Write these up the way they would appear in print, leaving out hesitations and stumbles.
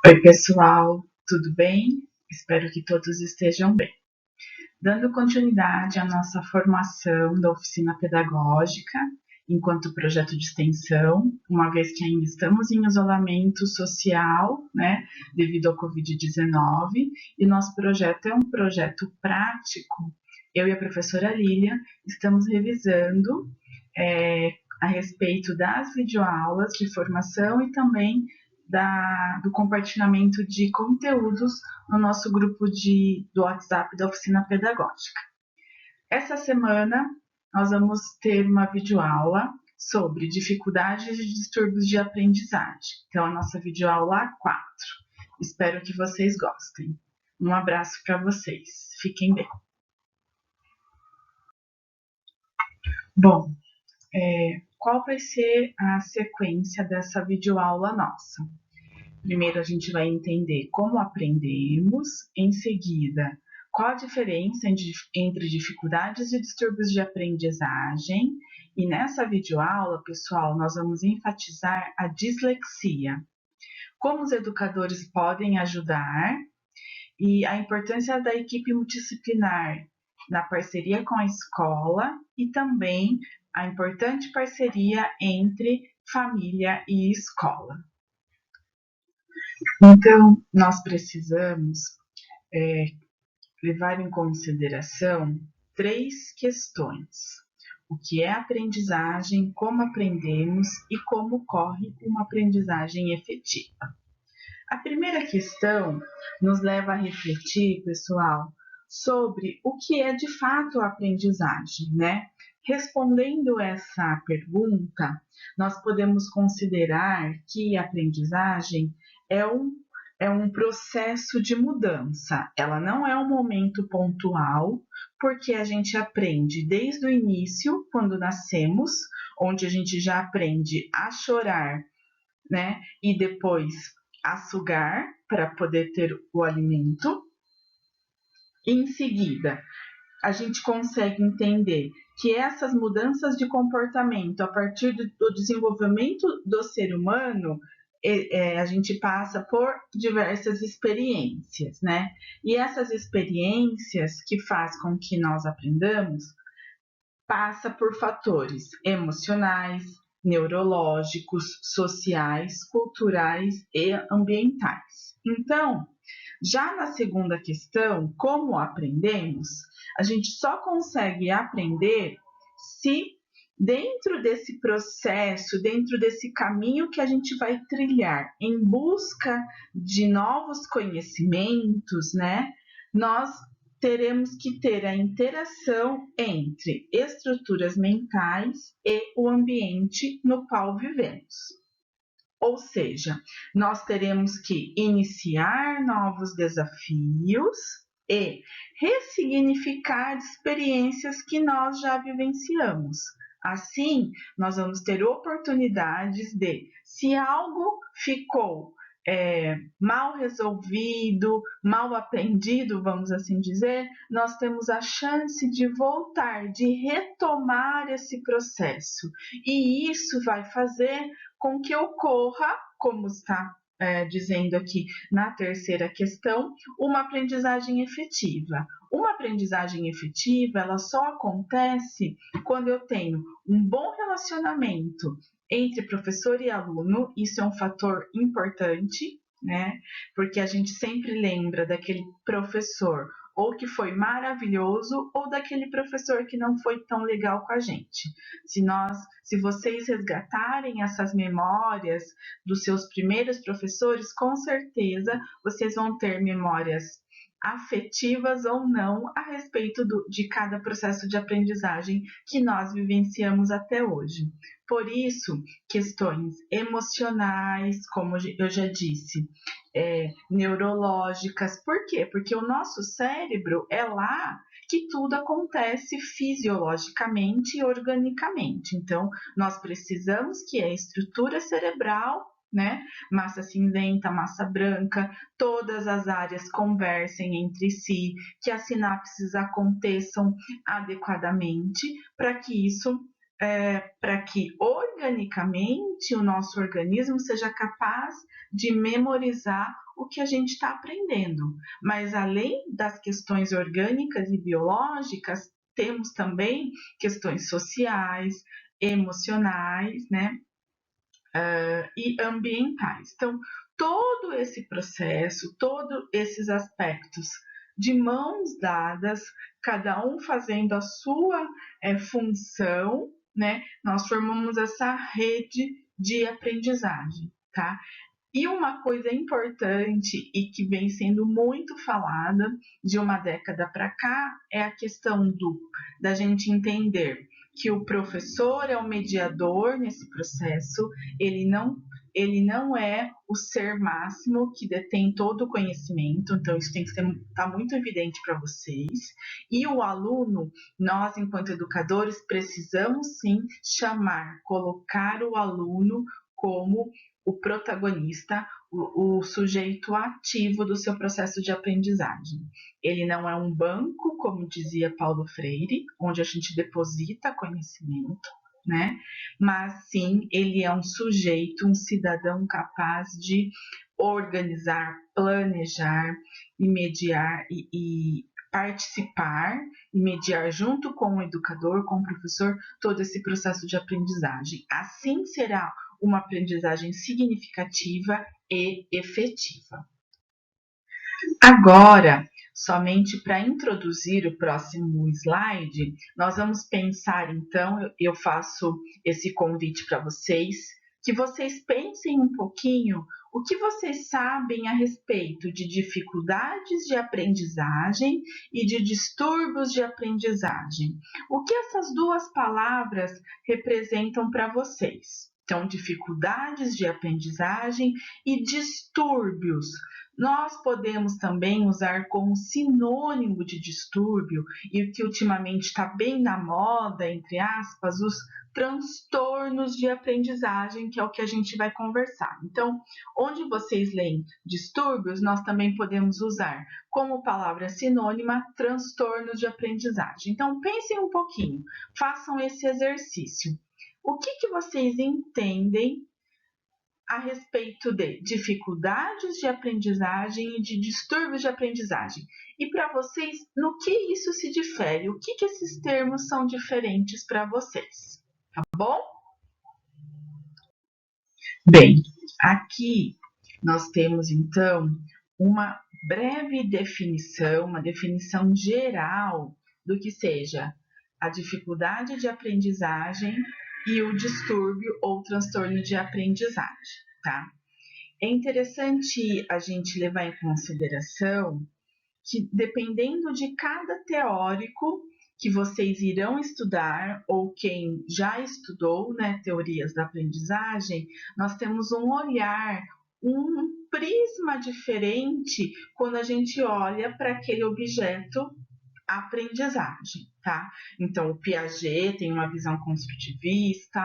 Oi, pessoal, tudo bem? Espero que todos estejam bem. Dando continuidade à nossa formação da oficina pedagógica, enquanto projeto de extensão, uma vez que ainda estamos em isolamento social, né, devido ao Covid-19, e nosso projeto é um projeto prático, eu e a professora Lília estamos revisando a respeito das videoaulas de formação e também do compartilhamento de conteúdos no nosso grupo do WhatsApp da oficina pedagógica. Essa semana nós vamos ter uma videoaula sobre dificuldades e distúrbios de aprendizagem. Então, a nossa videoaula 4. Espero que vocês gostem. Um abraço para vocês. Fiquem bem. Bom, qual vai ser a sequência dessa videoaula nossa? Primeiro a gente vai entender como aprendemos, em seguida, qual a diferença entre dificuldades e distúrbios de aprendizagem, e nessa videoaula, pessoal, nós vamos enfatizar a dislexia, como os educadores podem ajudar e a importância da equipe multidisciplinar na parceria com a escola e também a importante parceria entre família e escola. Então, nós precisamos levar em consideração 3 questões: o que é aprendizagem, como aprendemos e como ocorre uma aprendizagem efetiva. A primeira questão nos leva a refletir, pessoal, sobre o que é de fato a aprendizagem, né? Respondendo essa pergunta, nós podemos considerar que a aprendizagem é um processo de mudança. Ela não é um momento pontual, porque a gente aprende desde o início, quando nascemos, onde a gente já aprende a chorar, né? E depois a sugar para poder ter o alimento. Em seguida, a gente consegue entender que essas mudanças de comportamento, a partir do desenvolvimento do ser humano, a gente passa por diversas experiências, né? E essas experiências que faz com que nós aprendamos, passa por fatores emocionais, neurológicos, sociais, culturais e ambientais. Então, já na segunda questão, como aprendemos, a gente só consegue aprender se dentro desse processo, dentro desse caminho que a gente vai trilhar em busca de novos conhecimentos, né? Nós teremos que ter a interação entre estruturas mentais e o ambiente no qual vivemos. Ou seja, nós teremos que iniciar novos desafios e ressignificar experiências que nós já vivenciamos. Assim, nós vamos ter oportunidades de, se algo ficou mal resolvido, mal aprendido, vamos assim dizer, nós temos a chance de voltar, de retomar esse processo. E isso vai fazer com que ocorra, como está dizendo aqui na terceira questão, uma aprendizagem efetiva. Uma aprendizagem efetiva, ela só acontece quando eu tenho um bom relacionamento entre professor e aluno. Isso é um fator importante, né? Porque a gente sempre lembra daquele professor ou que foi maravilhoso ou daquele professor que não foi tão legal com a gente. Se vocês resgatarem essas memórias dos seus primeiros professores, com certeza vocês vão ter memórias afetivas ou não a respeito de cada processo de aprendizagem que nós vivenciamos até hoje. Por isso, questões emocionais, como eu já disse, neurológicas. Por quê? Porque o nosso cérebro é lá que tudo acontece fisiologicamente e organicamente. Então, nós precisamos que a estrutura cerebral, né, massa cinzenta, massa branca, todas as áreas conversem entre si, que as sinapses aconteçam adequadamente para que isso para que organicamente o nosso organismo seja capaz de memorizar o que a gente está aprendendo. Mas além das questões orgânicas e biológicas, temos também questões sociais, emocionais, né? E ambientais. Então, todo esse processo, todos esses aspectos de mãos dadas, cada um fazendo a sua função, né? Nós formamos essa rede de aprendizagem, tá? E uma coisa importante e que vem sendo muito falada de uma década para cá é a questão da gente entender que o professor é o mediador nesse processo, ele não é o ser máximo que detém todo o conhecimento, então isso tem que estar muito evidente para vocês. E o aluno, nós enquanto educadores precisamos sim colocar o aluno como o protagonista, o sujeito ativo do seu processo de aprendizagem. Ele não é um banco, como dizia Paulo Freire, onde a gente deposita conhecimento, né? Mas sim, ele é um sujeito, um cidadão capaz de organizar, planejar e mediar e participar e mediar junto com o educador, com o professor, todo esse processo de aprendizagem. Assim será uma aprendizagem significativa e efetiva. Agora, somente para introduzir o próximo slide, nós vamos pensar então, eu faço esse convite para vocês, que vocês pensem um pouquinho o que vocês sabem a respeito de dificuldades de aprendizagem e de distúrbios de aprendizagem. O que essas duas palavras representam para vocês? Então, dificuldades de aprendizagem e distúrbios. Nós podemos também usar como sinônimo de distúrbio, e o que ultimamente está bem na moda, entre aspas, os transtornos de aprendizagem, que é o que a gente vai conversar. Então, onde vocês leem distúrbios, nós também podemos usar como palavra sinônima transtornos de aprendizagem. Então, pensem um pouquinho, façam esse exercício. O que vocês entendem a respeito de dificuldades de aprendizagem e de distúrbios de aprendizagem? E para vocês, no que isso se difere? O que esses termos são diferentes para vocês? Tá bom? Bem, aqui nós temos então uma breve definição, uma definição geral do que seja a dificuldade de aprendizagem e o distúrbio ou transtorno de aprendizagem, tá? É interessante a gente levar em consideração que, dependendo de cada teórico que vocês irão estudar, ou quem já estudou, né, teorias da aprendizagem, nós temos um olhar, um prisma diferente quando a gente olha para aquele objeto aprendizagem, tá? Então, o Piaget tem uma visão construtivista,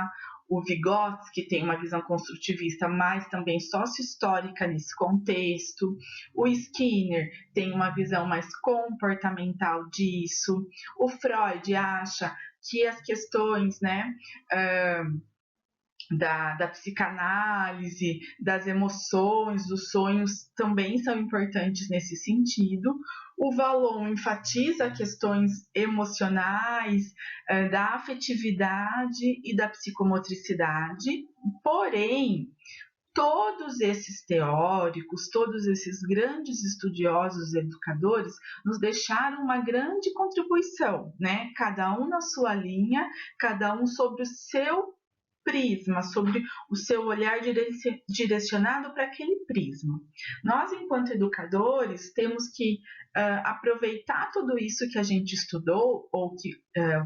o Vygotsky tem uma visão construtivista, mas também sócio-histórica nesse contexto. O Skinner tem uma visão mais comportamental disso. O Freud acha que as questões, né, da psicanálise, das emoções, dos sonhos também são importantes nesse sentido. O Vallon enfatiza questões emocionais, da afetividade e da psicomotricidade, porém, todos esses teóricos, todos esses grandes estudiosos educadores nos deixaram uma grande contribuição, né? Cada um na sua linha, cada um sobre o seu prisma, sobre o seu olhar direcionado para aquele prisma. Nós, enquanto educadores, temos que aproveitar tudo isso que a gente estudou, ou que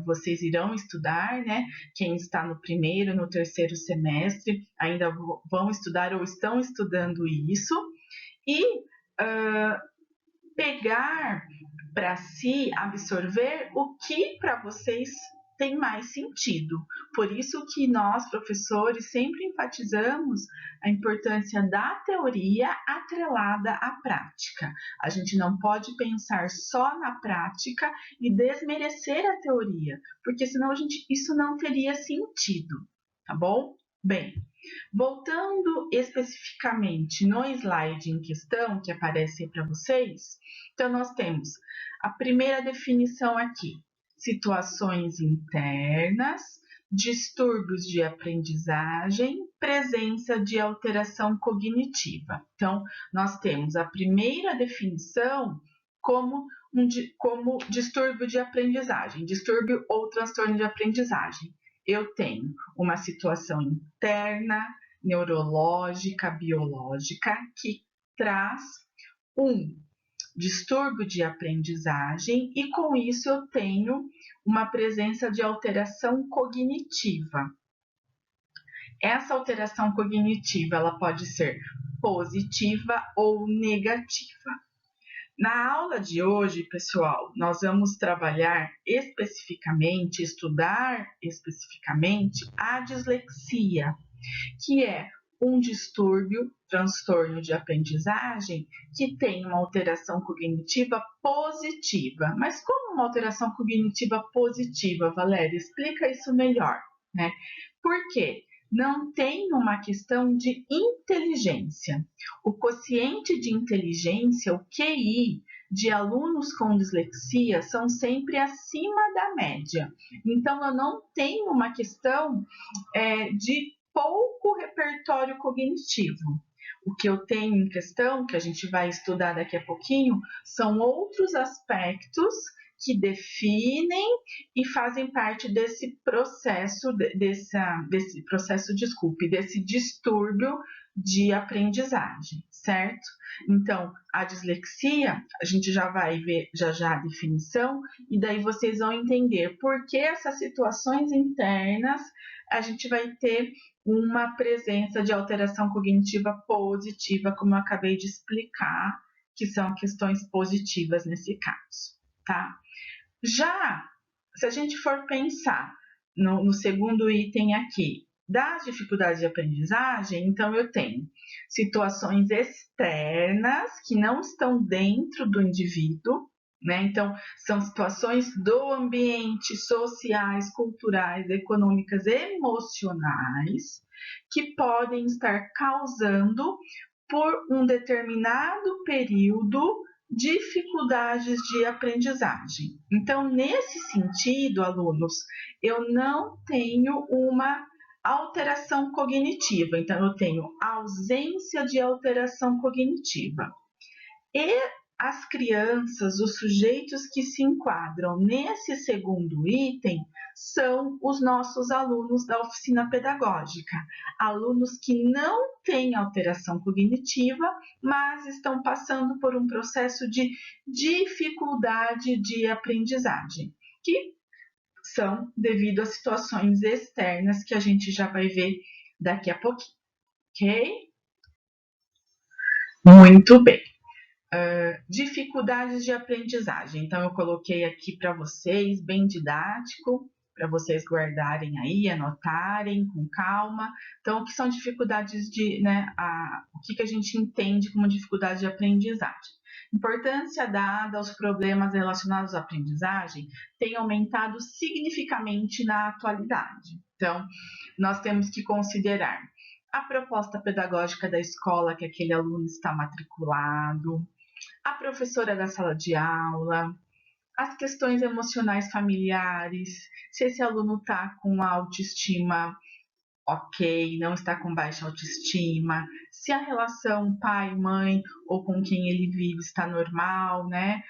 vocês irão estudar, né? Quem está no primeiro, no terceiro semestre, ainda vão estudar ou estão estudando isso, e pegar para si, absorver o que para vocês tem mais sentido. Por isso que nós, professores, sempre enfatizamos a importância da teoria atrelada à prática. A gente não pode pensar só na prática e desmerecer a teoria, porque senão isso não teria sentido, tá bom? Bem, voltando especificamente no slide em questão, que aparece para vocês, então nós temos a primeira definição aqui: situações internas, distúrbios de aprendizagem, presença de alteração cognitiva. Então, nós temos a primeira definição como distúrbio de aprendizagem, distúrbio ou transtorno de aprendizagem. Eu tenho uma situação interna, neurológica, biológica, que traz um distúrbio de aprendizagem e com isso eu tenho uma presença de alteração cognitiva. Essa alteração cognitiva ela pode ser positiva ou negativa. Na aula de hoje, pessoal, nós vamos trabalhar especificamente, estudar especificamente a dislexia, que é um distúrbio, transtorno de aprendizagem, que tem uma alteração cognitiva positiva. Mas como uma alteração cognitiva positiva, Valéria? Explica isso melhor, né? Por quê? Não tem uma questão de inteligência. O quociente de inteligência, o QI, de alunos com dislexia são sempre acima da média. Então, eu não tenho uma questão de pouco repertório cognitivo. O que eu tenho em questão, que a gente vai estudar daqui a pouquinho, são outros aspectos que definem e fazem parte desse processo, desse distúrbio de aprendizagem, certo? Então, a dislexia, a gente já vai ver já a definição, e daí vocês vão entender por que essas situações internas a gente vai ter uma presença de alteração cognitiva positiva, como eu acabei de explicar, que são questões positivas nesse caso, tá? Já, se a gente for pensar no segundo item aqui, das dificuldades de aprendizagem, então eu tenho situações externas que não estão dentro do indivíduo, né? Então, são situações do ambiente, sociais, culturais, econômicas, emocionais, que podem estar causando, por um determinado período, dificuldades de aprendizagem. Então, nesse sentido, alunos, eu não tenho uma alteração cognitiva, então eu tenho ausência de alteração cognitiva. E as crianças, os sujeitos que se enquadram nesse segundo item, são os nossos alunos da oficina pedagógica, alunos que não têm alteração cognitiva, mas estão passando por um processo de dificuldade de aprendizagem, que são devido a situações externas que a gente já vai ver daqui a pouquinho, ok? Muito bem. Dificuldades de aprendizagem. Então, eu coloquei aqui para vocês, bem didático, para vocês guardarem aí, anotarem com calma. Então, o que são dificuldades o que a gente entende como dificuldade de aprendizagem? Importância dada aos problemas relacionados à aprendizagem tem aumentado significativamente na atualidade. Então, nós temos que considerar a proposta pedagógica da escola que aquele aluno está matriculado, a professora da sala de aula, as questões emocionais familiares, se esse aluno está com a autoestima ok, não está com baixa autoestima, se a relação pai-mãe ou com quem ele vive está normal, né?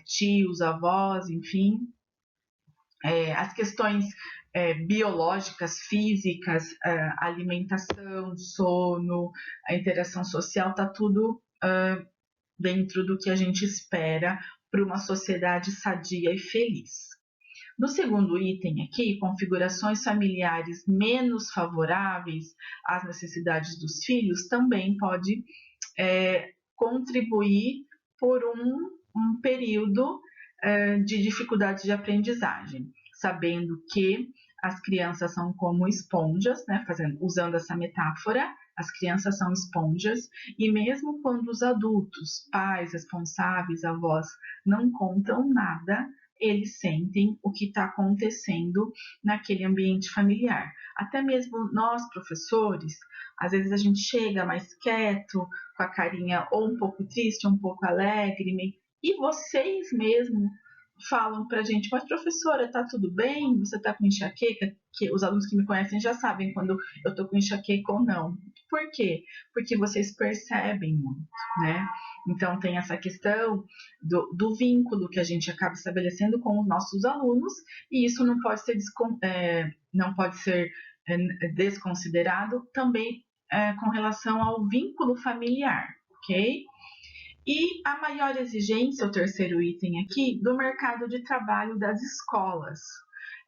Tios, avós, enfim. As questões biológicas, físicas, alimentação, sono, a interação social, está tudo dentro do que a gente espera para uma sociedade sadia e feliz. No segundo item aqui, configurações familiares menos favoráveis às necessidades dos filhos também pode contribuir por um período de dificuldade de aprendizagem. sabendo que as crianças são como esponjas, né? Usando essa metáfora, as crianças são esponjas, e mesmo quando os adultos, pais, responsáveis, avós, não contam nada, eles sentem o que está acontecendo naquele ambiente familiar. Até mesmo nós, professores, às vezes a gente chega mais quieto, com a carinha ou um pouco triste, ou um pouco alegre, e vocês mesmo falam pra gente, mas professora, tá tudo bem? Você tá com enxaqueca? Que os alunos que me conhecem já sabem quando eu tô com enxaqueca ou não. Por quê? Porque vocês percebem muito, né? Então tem essa questão do vínculo que a gente acaba estabelecendo com os nossos alunos, e isso não pode ser, não pode ser desconsiderado também com relação ao vínculo familiar, ok? E a maior exigência, o terceiro item aqui, do mercado de trabalho das escolas.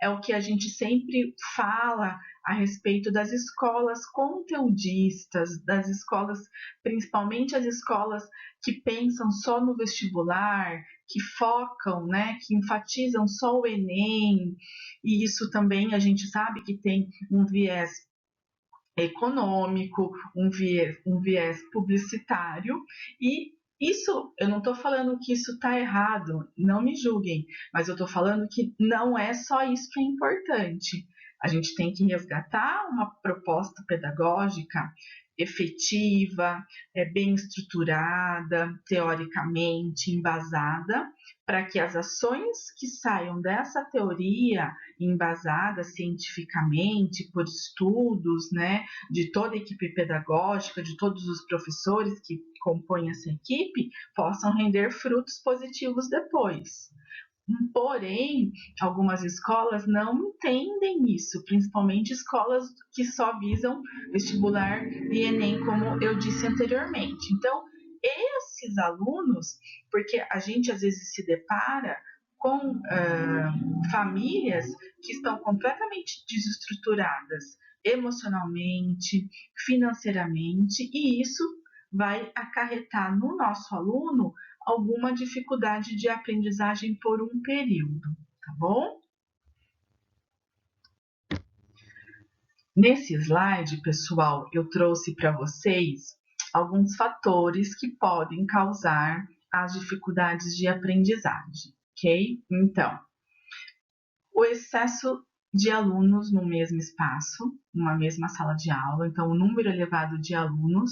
É o que a gente sempre fala a respeito das escolas conteudistas, das escolas, principalmente as escolas que pensam só no vestibular, que focam, né, que enfatizam só o Enem, e isso também a gente sabe que tem um viés econômico, um viés publicitário, e isso, eu não estou falando que isso está errado, não me julguem, mas eu estou falando que não é só isso que é importante. A gente tem que resgatar uma proposta pedagógica efetiva, bem estruturada, teoricamente embasada, para que as ações que saiam dessa teoria embasada cientificamente por estudos, né, de toda a equipe pedagógica, de todos os professores que compõem essa equipe, possam render frutos positivos depois. Porém, algumas escolas não entendem isso, principalmente escolas que só visam vestibular e Enem, como eu disse anteriormente. Então, esses alunos, porque a gente às vezes se depara com famílias que estão completamente desestruturadas emocionalmente, financeiramente, e isso vai acarretar no nosso aluno alguma dificuldade de aprendizagem por um período, tá bom? Nesse slide, pessoal, eu trouxe para vocês alguns fatores que podem causar as dificuldades de aprendizagem, ok? Então, o excesso de alunos no mesmo espaço, numa mesma sala de aula, então o número elevado de alunos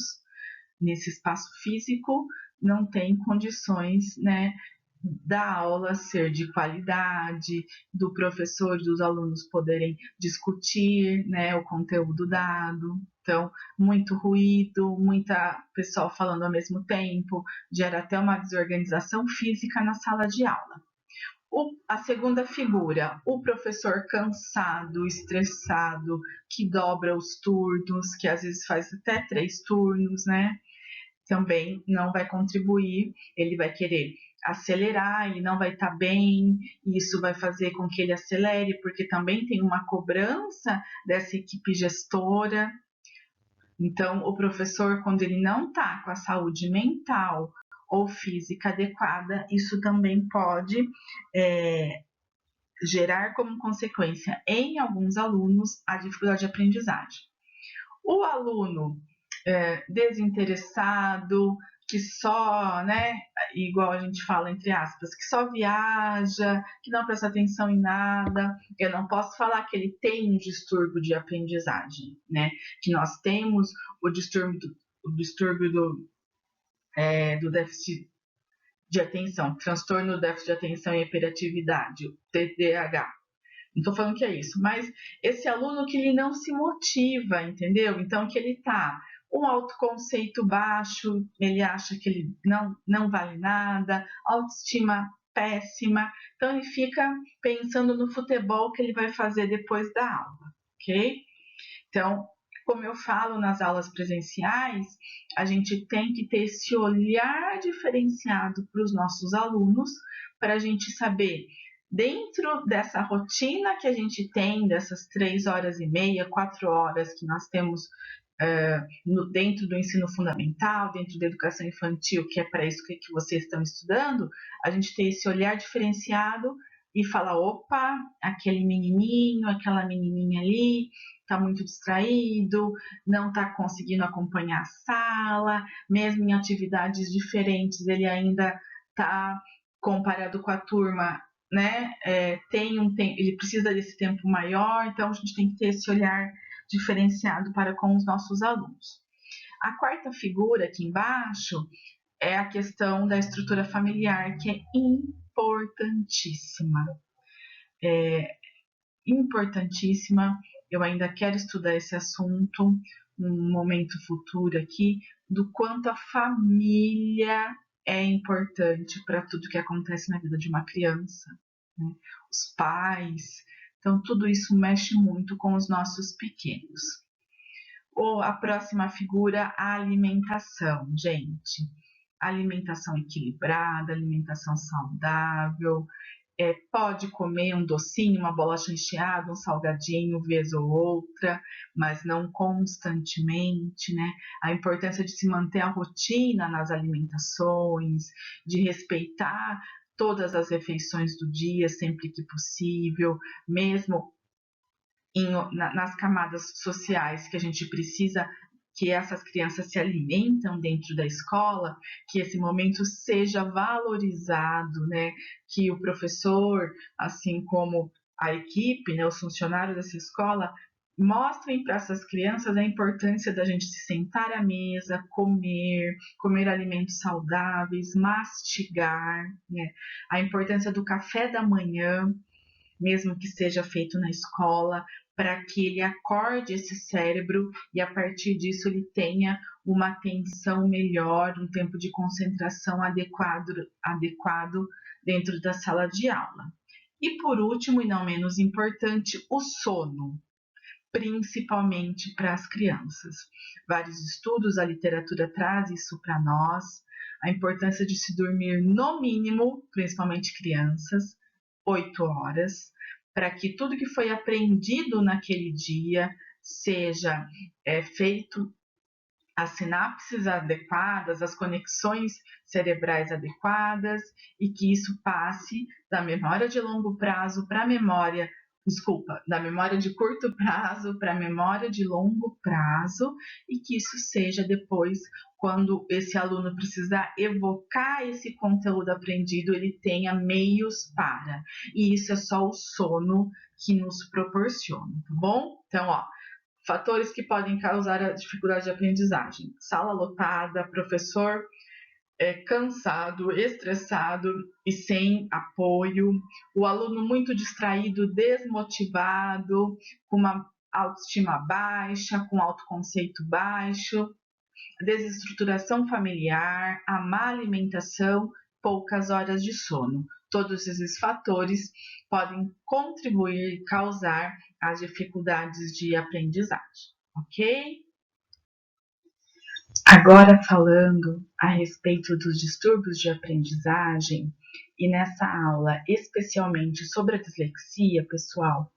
nesse espaço físico não tem condições, né, da aula ser de qualidade, do professor e dos alunos poderem discutir, né, o conteúdo dado. Então, muito ruído, muita pessoa falando ao mesmo tempo, gera até uma desorganização física na sala de aula. A segunda figura, o professor cansado, estressado, que dobra os turnos, que às vezes faz até 3 turnos, né? Também não vai contribuir, ele vai querer acelerar, ele não vai estar bem, e isso vai fazer com que ele acelere, porque também tem uma cobrança dessa equipe gestora. Então, o professor, quando ele não está com a saúde mental ou física adequada, isso também pode gerar como consequência em alguns alunos a dificuldade de aprendizagem. O aluno desinteressado, que só, né, igual a gente fala entre aspas, que só viaja, que não presta atenção em nada, eu não posso falar que ele tem um distúrbio de aprendizagem, né, que nós temos o distúrbio do déficit de atenção, transtorno do déficit de atenção e hiperatividade, o TDAH. Não estou falando que é isso, mas esse aluno que ele não se motiva, entendeu? Então, que ele tá um autoconceito baixo, ele acha que ele não vale nada, autoestima péssima, então ele fica pensando no futebol que ele vai fazer depois da aula, ok? Então, como eu falo nas aulas presenciais, a gente tem que ter esse olhar diferenciado para os nossos alunos, para a gente saber, dentro dessa rotina que a gente tem, dessas 3h30, 4 horas que nós temos dentro do ensino fundamental, dentro da educação infantil, que é para isso que vocês estão estudando, a gente tem esse olhar diferenciado e fala, opa, aquele menininho, aquela menininha ali está muito distraído, não está conseguindo acompanhar a sala, mesmo em atividades diferentes, ele ainda está, comparado com a turma, né, ele precisa desse tempo maior, então a gente tem que ter esse olhar diferenciado para com os nossos alunos. A quarta figura aqui embaixo é a questão da estrutura familiar, que é importantíssima. Importantíssima, eu ainda quero estudar esse assunto num momento futuro aqui, do quanto a família é importante para tudo que acontece na vida de uma criança, né? Os pais, então tudo isso mexe muito com os nossos pequenos. Ou a próxima figura, a alimentação, gente. Alimentação equilibrada, alimentação saudável, pode comer um docinho, uma bolacha recheada, um salgadinho, vez ou outra, mas não constantemente, né? A importância de se manter a rotina nas alimentações, de respeitar todas as refeições do dia sempre que possível, mesmo nas camadas sociais que a gente precisa que essas crianças se alimentam dentro da escola, que esse momento seja valorizado, né? Que o professor, assim como a equipe, né, os funcionários dessa escola, mostrem para essas crianças a importância da gente se sentar à mesa, comer alimentos saudáveis, mastigar, né? A importância do café da manhã, mesmo que seja feito na escola, para que ele acorde esse cérebro e a partir disso ele tenha uma atenção melhor, um tempo de concentração adequado dentro da sala de aula. E por último, e não menos importante, o sono, principalmente para as crianças. Vários estudos, a literatura traz isso para nós, a importância de se dormir no mínimo, principalmente crianças, 8 horas, para que tudo que foi aprendido naquele dia seja feito, as sinapses adequadas, as conexões cerebrais adequadas e que isso passe da memória de longo prazo para a memória, da memória de curto prazo para a memória de longo prazo e que isso seja depois, quando esse aluno precisar evocar esse conteúdo aprendido, ele tenha meios para. E isso é só o sono que nos proporciona, tá bom? Então, fatores que podem causar a dificuldade de aprendizagem: sala lotada, professor cansado, estressado e sem apoio, o aluno muito distraído, desmotivado, com uma autoestima baixa, com autoconceito baixo, desestruturação familiar, a má alimentação, poucas horas de sono. Todos esses fatores podem contribuir e causar as dificuldades de aprendizagem, ok? Agora falando a respeito dos distúrbios de aprendizagem, e nessa aula especialmente sobre a dislexia, pessoal,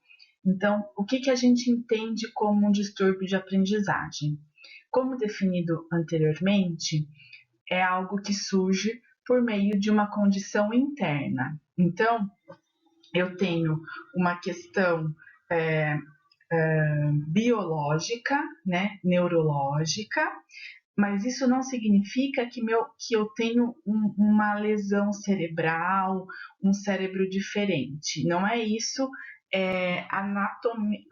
então o que a gente entende como um distúrbio de aprendizagem? Como definido anteriormente, é algo que surge por meio de uma condição interna. Então, eu tenho uma questão biológica, né, neurológica, mas isso não significa que eu tenho uma lesão cerebral, um cérebro diferente. Não é isso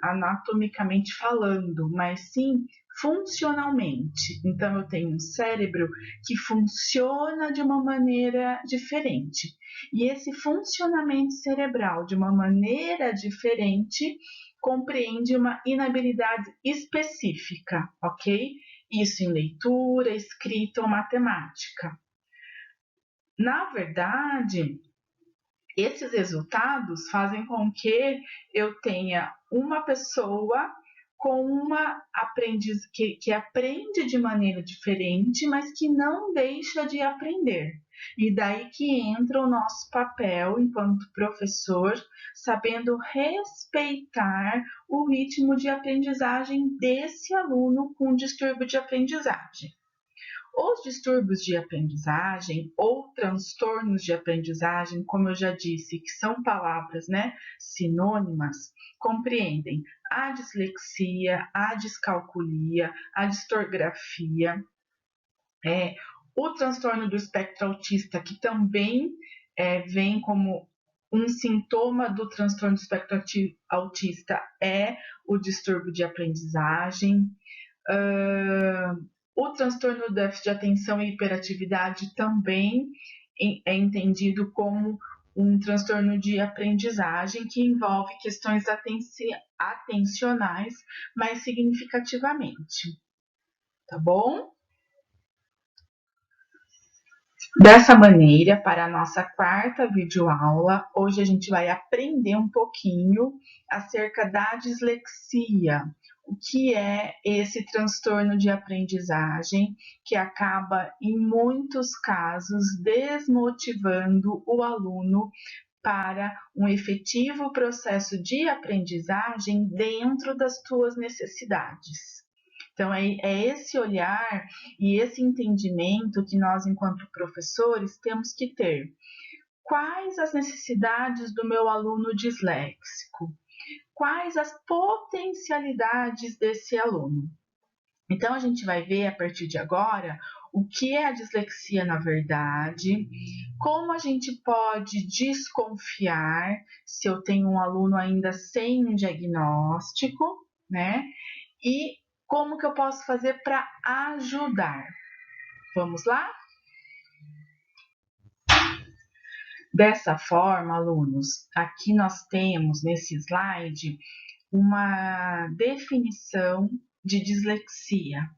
anatomicamente falando, mas sim funcionalmente. Então, eu tenho um cérebro que funciona de uma maneira diferente. E esse funcionamento cerebral de uma maneira diferente compreende uma inabilidade específica, ok? Isso em leitura, escrita ou matemática. Na verdade, esses resultados fazem com que eu tenha uma pessoa com uma aprendiz que aprende de maneira diferente, mas que não deixa de aprender. E daí que entra o nosso papel enquanto professor, sabendo respeitar o ritmo de aprendizagem desse aluno com distúrbio de aprendizagem. Os distúrbios de aprendizagem ou transtornos de aprendizagem, como eu já disse, que são palavras, né, sinônimas, compreendem a dislexia, a descalculia, a distorgrafia, o transtorno do espectro autista, que também vem como um sintoma do transtorno do espectro autista, é o distúrbio de aprendizagem. O transtorno do déficit de atenção e hiperatividade também é entendido como um transtorno de aprendizagem que envolve questões atencionais mais significativamente. Tá bom? Dessa maneira, para a nossa quarta videoaula, hoje a gente vai aprender um pouquinho acerca da dislexia. O que é esse transtorno de aprendizagem que acaba, em muitos casos, desmotivando o aluno para um efetivo processo de aprendizagem dentro das suas necessidades. Então, é esse olhar e esse entendimento que nós, enquanto professores, temos que ter. Quais as necessidades do meu aluno disléxico? Quais as potencialidades desse aluno? Então, a gente vai ver a partir de agora o que é a dislexia na verdade, como a gente pode desconfiar se eu tenho um aluno ainda sem um diagnóstico, né? E como que eu posso fazer para ajudar? Vamos lá? Dessa forma, alunos, aqui nós temos nesse slide uma definição de dislexia.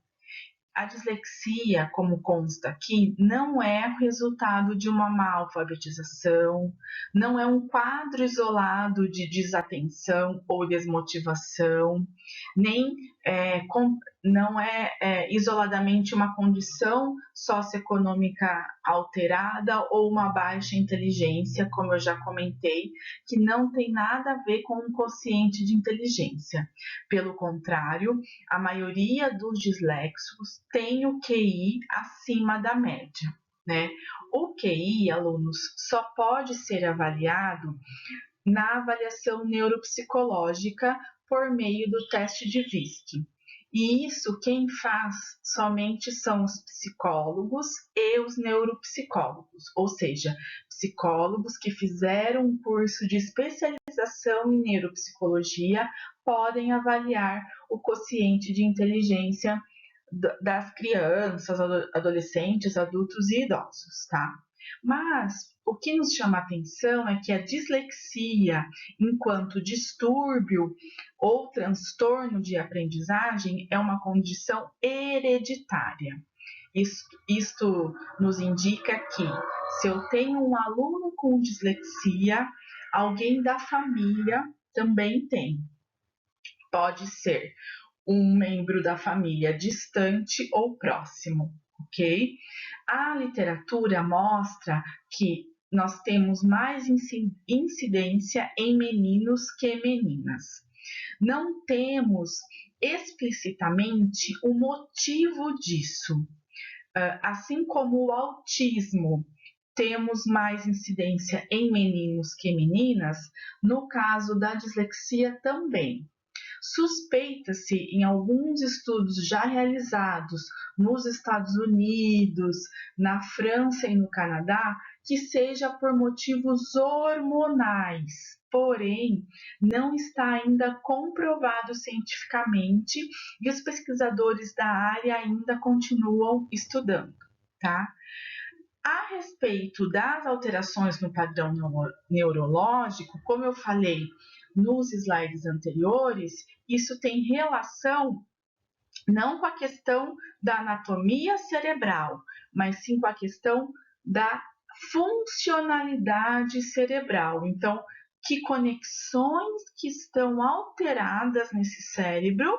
A dislexia, como consta aqui, não é o resultado de uma má alfabetização, não é um quadro isolado de desatenção ou desmotivação, nem não é isoladamente uma condição socioeconômica alterada ou uma baixa inteligência, como eu já comentei, que não tem nada a ver com um quociente de inteligência. Pelo contrário, a maioria dos disléxicos tem o QI acima da média, né? O QI, alunos, só pode ser avaliado na avaliação neuropsicológica por meio do teste de VISC. E isso quem faz somente são os psicólogos e os neuropsicólogos, ou seja, psicólogos que fizeram um curso de especialização em neuropsicologia podem avaliar o quociente de inteligência das crianças, adolescentes, adultos e idosos, tá? Mas o que nos chama a atenção é que a dislexia, enquanto distúrbio ou transtorno de aprendizagem, é uma condição hereditária. Isto nos indica que, se eu tenho um aluno com dislexia, alguém da família também tem. Pode ser um membro da família distante ou próximo, ok? A literatura mostra que nós temos mais incidência em meninos que meninas. Não temos explicitamente o motivo disso. Assim como o autismo, temos mais incidência em meninos que meninas, no caso da dislexia também. Suspeita-se, em alguns estudos já realizados nos Estados Unidos, na França e no Canadá, que seja por motivos hormonais, porém, não está ainda comprovado cientificamente e os pesquisadores da área ainda continuam estudando, tá? A respeito das alterações no padrão neurológico, como eu falei nos slides anteriores, isso tem relação não com a questão da anatomia cerebral, mas sim com a questão da funcionalidade cerebral. Então, que conexões que estão alteradas nesse cérebro,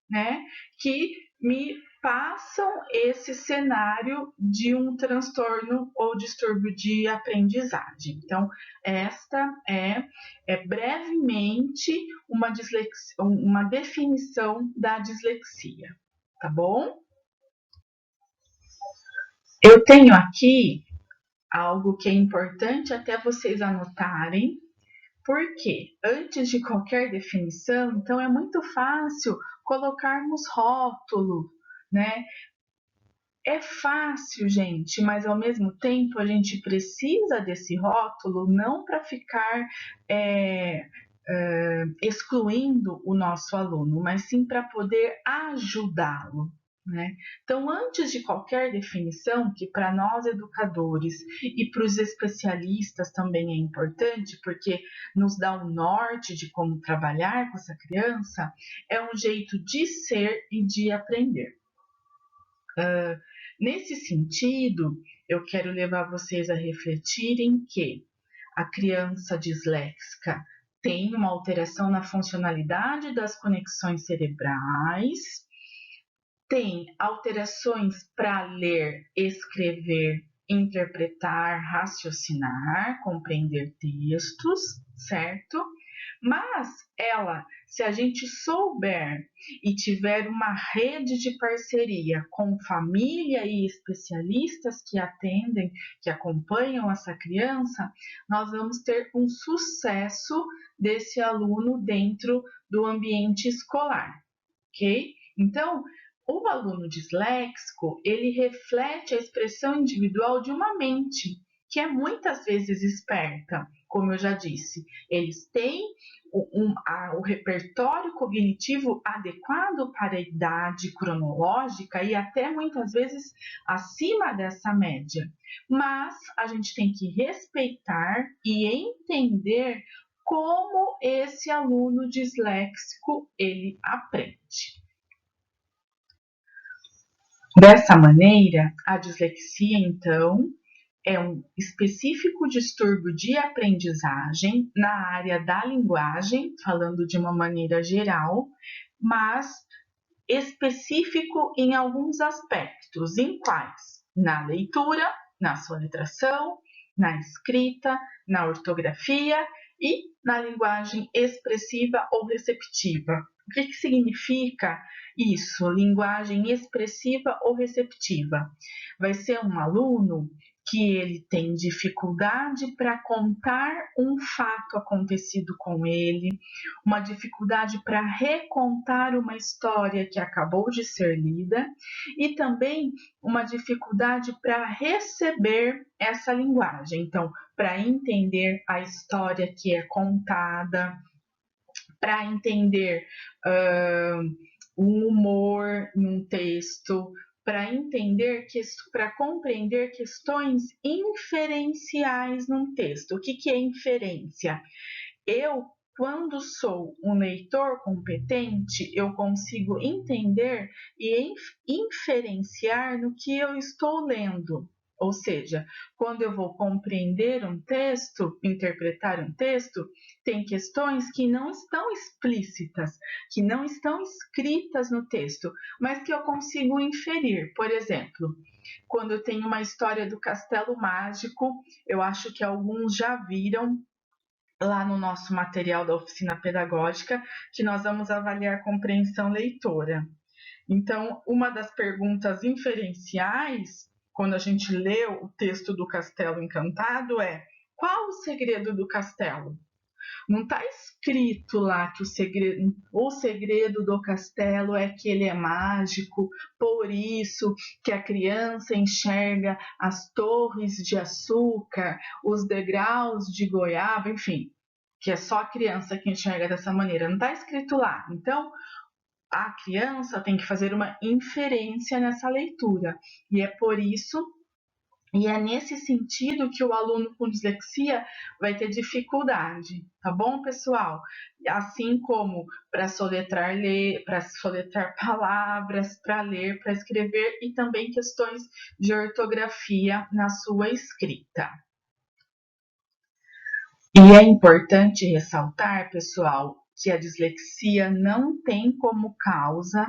né, que me passam esse cenário de um transtorno ou distúrbio de aprendizagem. Então, esta é brevemente uma definição da dislexia, tá bom? Eu tenho aqui algo que é importante até vocês anotarem, porque antes de qualquer definição, então é muito fácil colocarmos rótulo, né? É fácil, gente, mas ao mesmo tempo a gente precisa desse rótulo não para ficar excluindo o nosso aluno, mas sim para poder ajudá-lo. Né? Então, antes de qualquer definição, que para nós educadores e para os especialistas também é importante, porque nos dá um norte de como trabalhar com essa criança, é um jeito de ser e de aprender. Nesse sentido, eu quero levar vocês a refletirem que a criança disléxica tem uma alteração na funcionalidade das conexões cerebrais, tem alterações para ler, escrever, interpretar, raciocinar, compreender textos, certo? Mas ela, se a gente souber e tiver uma rede de parceria com família e especialistas que atendem, que acompanham essa criança, nós vamos ter um sucesso desse aluno dentro do ambiente escolar, ok? Então, o aluno disléxico, ele reflete a expressão individual de uma mente que é muitas vezes esperta, como eu já disse. Eles têm o repertório cognitivo adequado para a idade cronológica e até muitas vezes acima dessa média. Mas a gente tem que respeitar e entender como esse aluno disléxico ele aprende. Dessa maneira, a dislexia, então, é um específico distúrbio de aprendizagem na área da linguagem, falando de uma maneira geral, mas específico em alguns aspectos, em quais? Na leitura, na soletração, na escrita, na ortografia e na linguagem expressiva ou receptiva. O que significa isso? Linguagem expressiva ou receptiva? Vai ser um aluno que ele tem dificuldade para contar um fato acontecido com ele, uma dificuldade para recontar uma história que acabou de ser lida e também uma dificuldade para receber essa linguagem. Então, para entender a história que é contada, para entender o humor num texto, para entender, para compreender questões inferenciais num texto. O que é inferência? Eu, quando sou um leitor competente, eu consigo entender e inferenciar no que eu estou lendo. Ou seja, quando eu vou compreender um texto, interpretar um texto, tem questões que não estão explícitas, que não estão escritas no texto, mas que eu consigo inferir. Por exemplo, quando eu tenho uma história do Castelo Mágico, eu acho que alguns já viram lá no nosso material da oficina pedagógica, que nós vamos avaliar compreensão leitora. Então, uma das perguntas inferenciais, quando a gente lê o texto do Castelo Encantado, é: qual o segredo do castelo? Não está escrito lá que o segredo do castelo é que ele é mágico, por isso que a criança enxerga as torres de açúcar, os degraus de goiaba, enfim, que é só a criança que enxerga dessa maneira. Não está escrito lá. Então, a criança tem que fazer uma inferência nessa leitura. E é por isso e é nesse sentido que o aluno com dislexia vai ter dificuldade, tá bom, pessoal? Assim como para soletrar, para soletrar palavras, para ler, para escrever e também questões de ortografia na sua escrita. E é importante ressaltar, pessoal, que a dislexia não tem como causa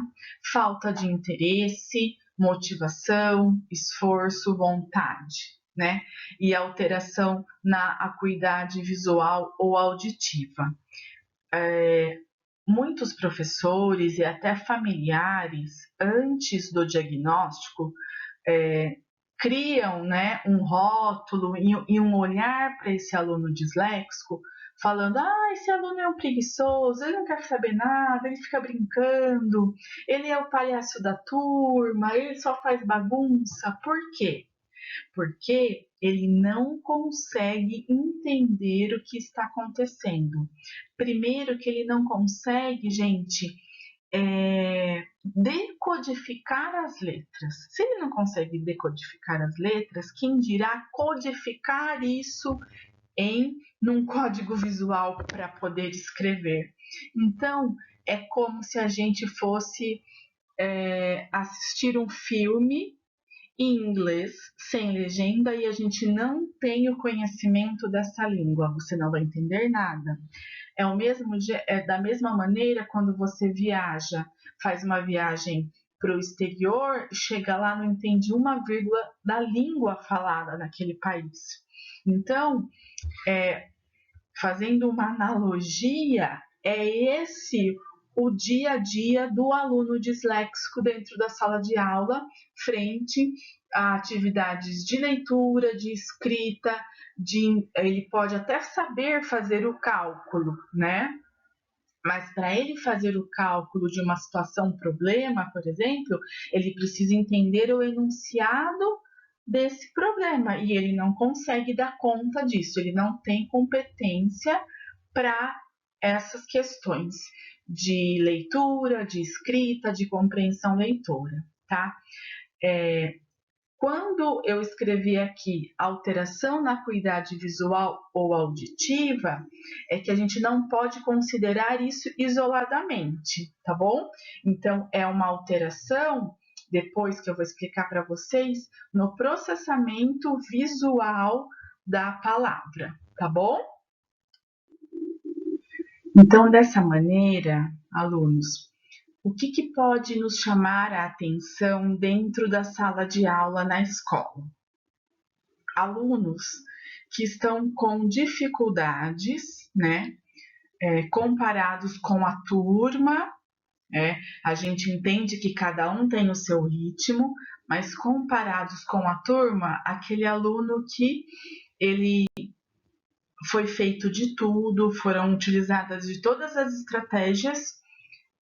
falta de interesse, motivação, esforço, vontade, né? E alteração na acuidade visual ou auditiva. Muitos professores e até familiares, antes do diagnóstico, criam, né, um rótulo e um olhar para esse aluno disléxico, falando: esse aluno é um preguiçoso, ele não quer saber nada, ele fica brincando, ele é o palhaço da turma, ele só faz bagunça. Por quê? Porque ele não consegue entender o que está acontecendo. Primeiro que ele não consegue, gente, decodificar as letras. Se ele não consegue decodificar as letras, quem dirá codificar isso num código visual para poder escrever? Então, é como se a gente fosse assistir um filme em inglês, sem legenda, e a gente não tem o conhecimento dessa língua, você não vai entender nada. É da mesma maneira quando você viaja, faz uma viagem para o exterior, chega lá, não entende uma vírgula da língua falada naquele país. Então, fazendo uma analogia, é esse o dia a dia do aluno disléxico dentro da sala de aula, frente a atividades de leitura, de escrita, ele pode até saber fazer o cálculo, né? Mas para ele fazer o cálculo de uma situação problema, por exemplo, ele precisa entender o enunciado desse problema e ele não consegue dar conta disso, ele não tem competência para essas questões de leitura, de escrita, de compreensão leitora, tá? Quando eu escrevi aqui alteração na acuidade visual ou auditiva, é que a gente não pode considerar isso isoladamente, tá bom? Então, é uma alteração, depois que eu vou explicar para vocês, no processamento visual da palavra, tá bom? Então, dessa maneira, alunos, o que pode nos chamar a atenção dentro da sala de aula na escola? Alunos que estão com dificuldades, né, comparados com a turma, a gente entende que cada um tem o seu ritmo, mas comparados com a turma, aquele aluno que ele foi feito de tudo, foram utilizadas de todas as estratégias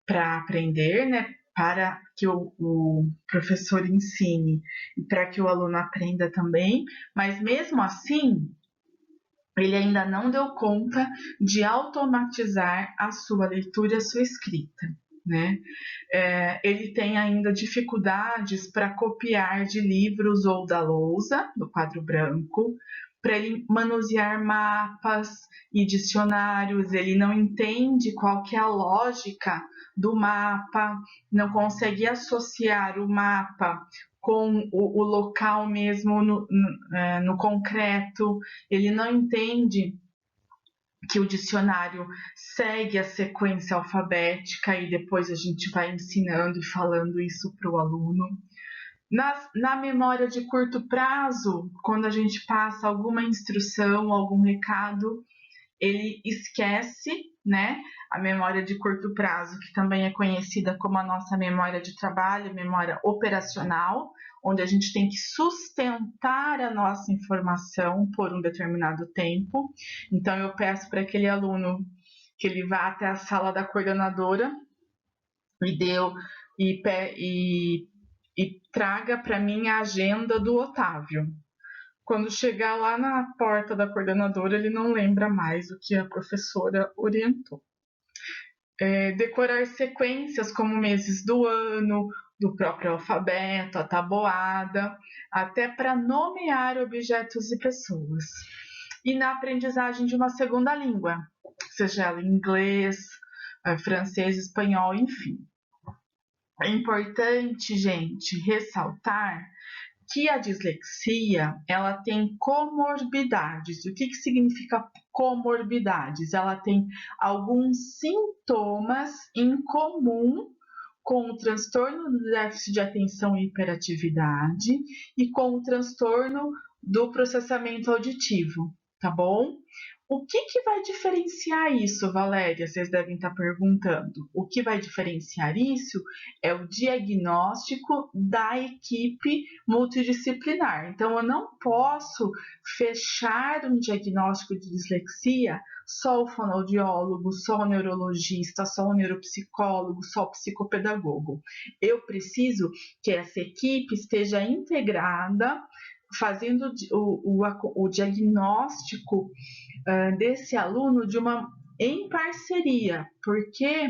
para aprender, né? Para que o professor ensine e para que o aluno aprenda também, mas mesmo assim, ele ainda não deu conta de automatizar a sua leitura e a sua escrita, né? Ele tem ainda dificuldades para copiar de livros ou da lousa, do quadro branco, para ele manusear mapas e dicionários, ele não entende qual que é a lógica do mapa, não consegue associar o mapa com o local mesmo no concreto, ele não entende que o dicionário segue a sequência alfabética e depois a gente vai ensinando e falando isso para o aluno. Na memória de curto prazo, quando a gente passa alguma instrução, algum recado, ele esquece, né? A memória de curto prazo, que também é conhecida como a nossa memória de trabalho, memória operacional, onde a gente tem que sustentar a nossa informação por um determinado tempo. Então, eu peço para aquele aluno que ele vá até a sala da coordenadora e traga para mim a agenda do Otávio. Quando chegar lá na porta da coordenadora, ele não lembra mais o que a professora orientou. Decorar sequências como meses do ano, do próprio alfabeto, a tabuada, até para nomear objetos e pessoas. E na aprendizagem de uma segunda língua, seja ela inglês, francês, espanhol, enfim. É importante, gente, ressaltar que a dislexia, ela tem comorbidades. O que significa comorbidades? Ela tem alguns sintomas em comum com o transtorno do déficit de atenção e hiperatividade e com o transtorno do processamento auditivo, tá bom? O que vai diferenciar isso, Valéria? Vocês devem estar perguntando. O que vai diferenciar isso é o diagnóstico da equipe multidisciplinar. Então, eu não posso fechar um diagnóstico de dislexia só o fonoaudiólogo, só o neurologista, só o neuropsicólogo, só o psicopedagogo. Eu preciso que essa equipe esteja integrada, fazendo o diagnóstico desse aluno em parceria, porque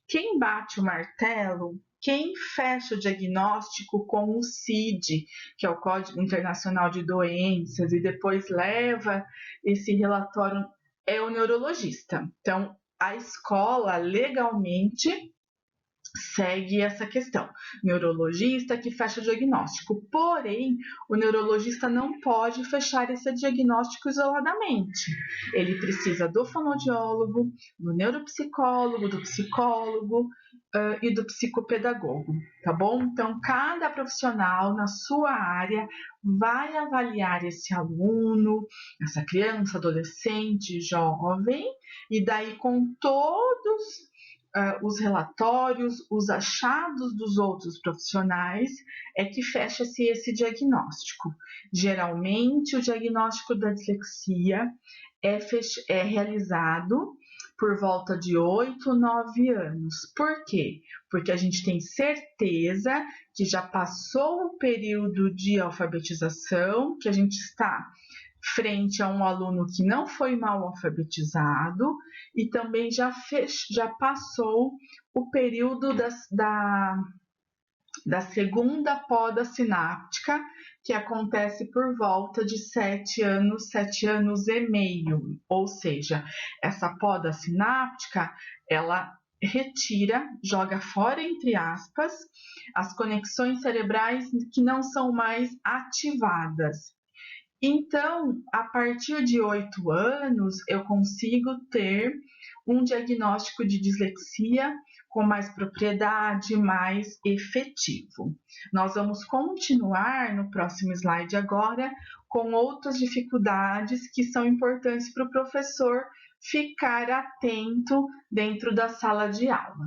quem bate o martelo, quem fecha o diagnóstico com o CID, que é o Código Internacional de Doenças, e depois leva esse relatório, é o neurologista. Então, a escola legalmente segue essa questão. Neurologista que fecha o diagnóstico. Porém, o neurologista não pode fechar esse diagnóstico isoladamente. Ele precisa do fonoaudiólogo, do neuropsicólogo, do psicólogo e do psicopedagogo, tá bom? Então, cada profissional na sua área vai avaliar esse aluno, essa criança, adolescente, jovem, e daí com todos os relatórios, os achados dos outros profissionais, é que fecha-se esse diagnóstico. Geralmente, o diagnóstico da dislexia é realizado por volta de 8, 9 anos. Por quê? Porque a gente tem certeza que já passou o período de alfabetização, que a gente está frente a um aluno que não foi mal alfabetizado e também já passou o período da segunda poda sináptica, que acontece por volta de 7 anos e meio. Ou seja, essa poda sináptica, ela retira, joga fora, entre aspas, as conexões cerebrais que não são mais ativadas. Então, a partir de 8 anos, eu consigo ter um diagnóstico de dislexia com mais propriedade, mais efetivo. Nós vamos continuar no próximo slide agora com outras dificuldades que são importantes para o professor ficar atento dentro da sala de aula.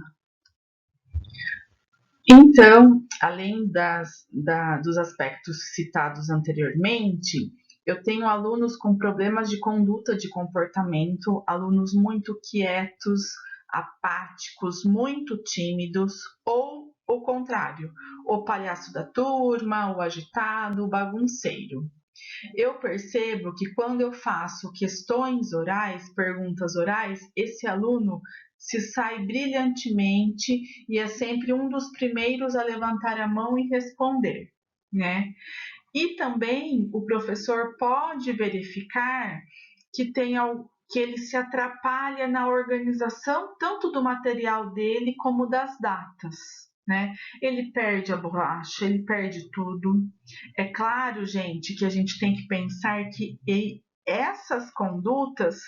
Então, além dos aspectos citados anteriormente, eu tenho alunos com problemas de conduta de comportamento, alunos muito quietos, apáticos, muito tímidos, ou o contrário, o palhaço da turma, o agitado, o bagunceiro. Eu percebo que quando eu faço questões orais, perguntas orais, esse aluno se sai brilhantemente e é sempre um dos primeiros a levantar a mão e responder, né? E também o professor pode verificar que que ele se atrapalha na organização tanto do material dele como das datas, né? Ele perde a borracha, ele perde tudo. É claro, gente, que a gente tem que pensar que essas condutas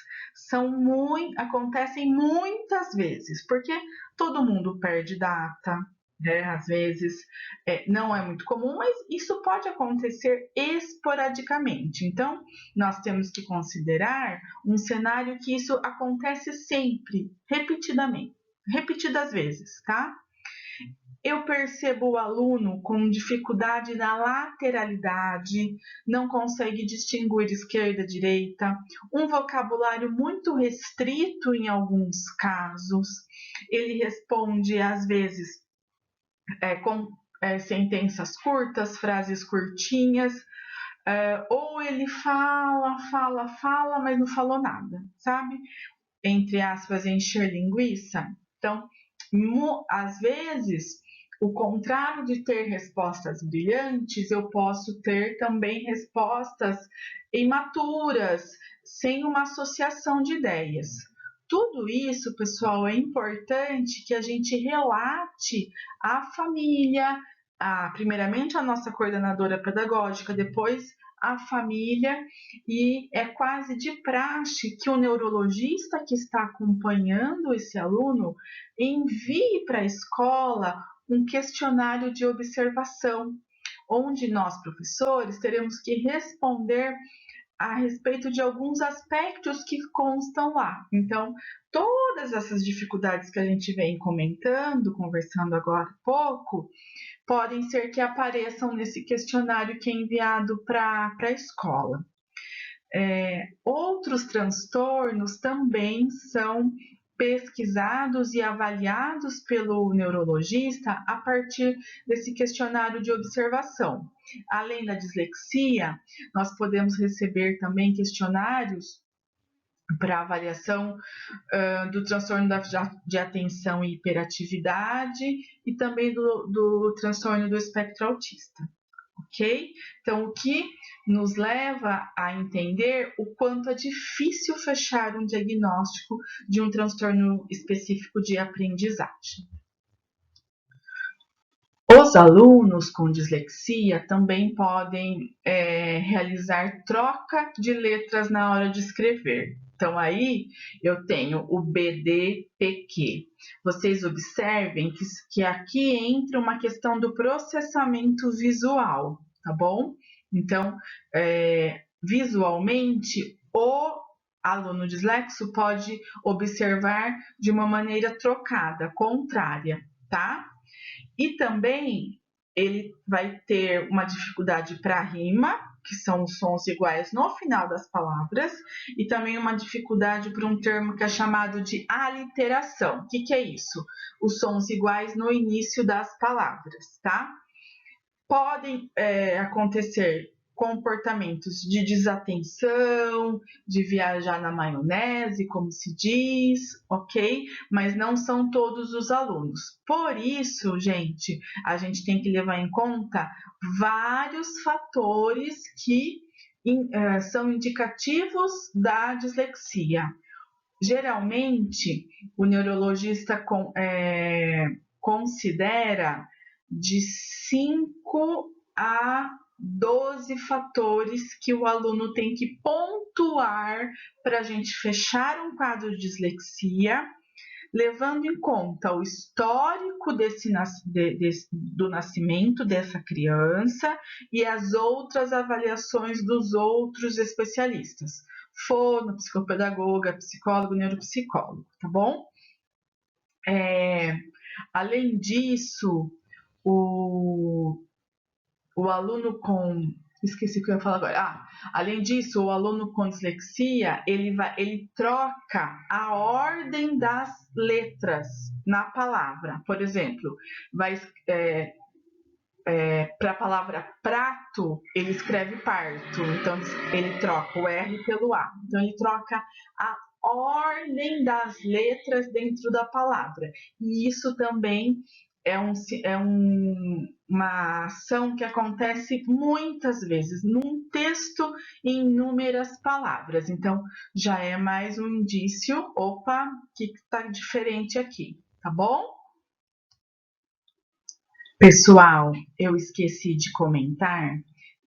acontecem muitas vezes, porque todo mundo perde data, né? Às vezes não é muito comum, mas isso pode acontecer esporadicamente. Então, nós temos que considerar um cenário que isso acontece sempre, repetidas vezes, tá? Eu percebo o aluno com dificuldade na lateralidade, não consegue distinguir esquerda e direita, um vocabulário muito restrito em alguns casos. Ele responde, às vezes, com sentenças curtas, frases curtinhas, ou ele fala, mas não falou nada, sabe? Entre aspas, encher linguiça. Então, às vezes, o contrário de ter respostas brilhantes, eu posso ter também respostas imaturas, sem uma associação de ideias. Tudo isso, pessoal, é importante que a gente relate à família, primeiramente a nossa coordenadora pedagógica, depois a família, e é quase de praxe que o neurologista que está acompanhando esse aluno envie para a escola um questionário de observação, onde nós, professores, teremos que responder a respeito de alguns aspectos que constam lá. Então, todas essas dificuldades que a gente vem comentando, conversando agora há pouco, podem ser que apareçam nesse questionário que é enviado para a escola. Outros transtornos também são pesquisados e avaliados pelo neurologista a partir desse questionário de observação. Além da dislexia, nós podemos receber também questionários para avaliação do transtorno de atenção e hiperatividade e também do transtorno do espectro autista. Ok? Então, o que nos leva a entender o quanto é difícil fechar um diagnóstico de um transtorno específico de aprendizagem. Os alunos com dislexia também podem realizar troca de letras na hora de escrever. Então, aí eu tenho o BDPQ. Vocês observem que aqui entra uma questão do processamento visual, tá bom? Então, visualmente, o aluno dislexo pode observar de uma maneira trocada, contrária, tá? E também ele vai ter uma dificuldade para rima, que são os sons iguais no final das palavras, e também uma dificuldade para um termo que é chamado de aliteração. O que é isso? Os sons iguais no início das palavras, tá? Podem acontecer comportamentos de desatenção, de viajar na maionese, como se diz, ok? Mas não são todos os alunos. Por isso, gente, a gente tem que levar em conta vários fatores que são indicativos da dislexia. Geralmente, o neurologista considera de 5 a 12 fatores que o aluno tem que pontuar para a gente fechar um quadro de dislexia, levando em conta o histórico do nascimento dessa criança e as outras avaliações dos outros especialistas, fono, psicopedagoga, psicólogo, neuropsicólogo, tá bom? Além disso, o aluno com... Esqueci o que eu ia falar agora. Além disso, o aluno com dislexia, ele troca a ordem das letras na palavra. Por exemplo, para a palavra prato, ele escreve parto. Então, ele troca o R pelo A. Então, ele troca a ordem das letras dentro da palavra. E isso também é uma ação que acontece muitas vezes num texto em inúmeras palavras. Então, já é mais um indício, opa, o que está diferente aqui, tá bom? Pessoal, eu esqueci de comentar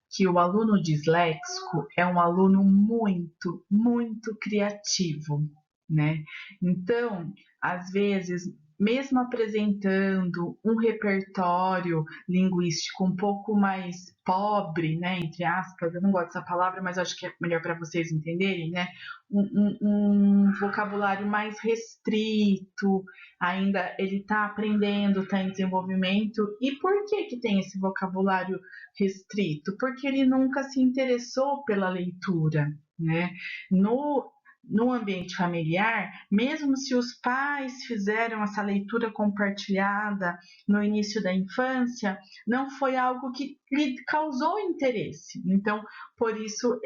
que o aluno disléxico é um aluno muito, muito criativo, né? Então, às vezes, mesmo apresentando um repertório linguístico um pouco mais pobre, né, entre aspas, eu não gosto dessa palavra, mas acho que é melhor para vocês entenderem, né? Um vocabulário mais restrito, ainda ele está aprendendo, está em desenvolvimento. E por que tem esse vocabulário restrito? Porque ele nunca se interessou pela leitura, né? No ambiente familiar, mesmo se os pais fizeram essa leitura compartilhada no início da infância, não foi algo que lhe causou interesse. Então, por isso,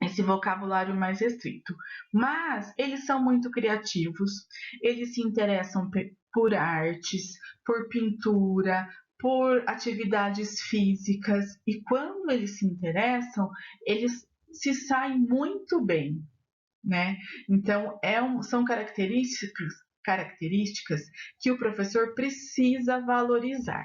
esse vocabulário mais restrito. Mas eles são muito criativos, eles se interessam por artes, por pintura, por atividades físicas, e quando eles se interessam, eles se saem muito bem, né? Então, são características que o professor precisa valorizar.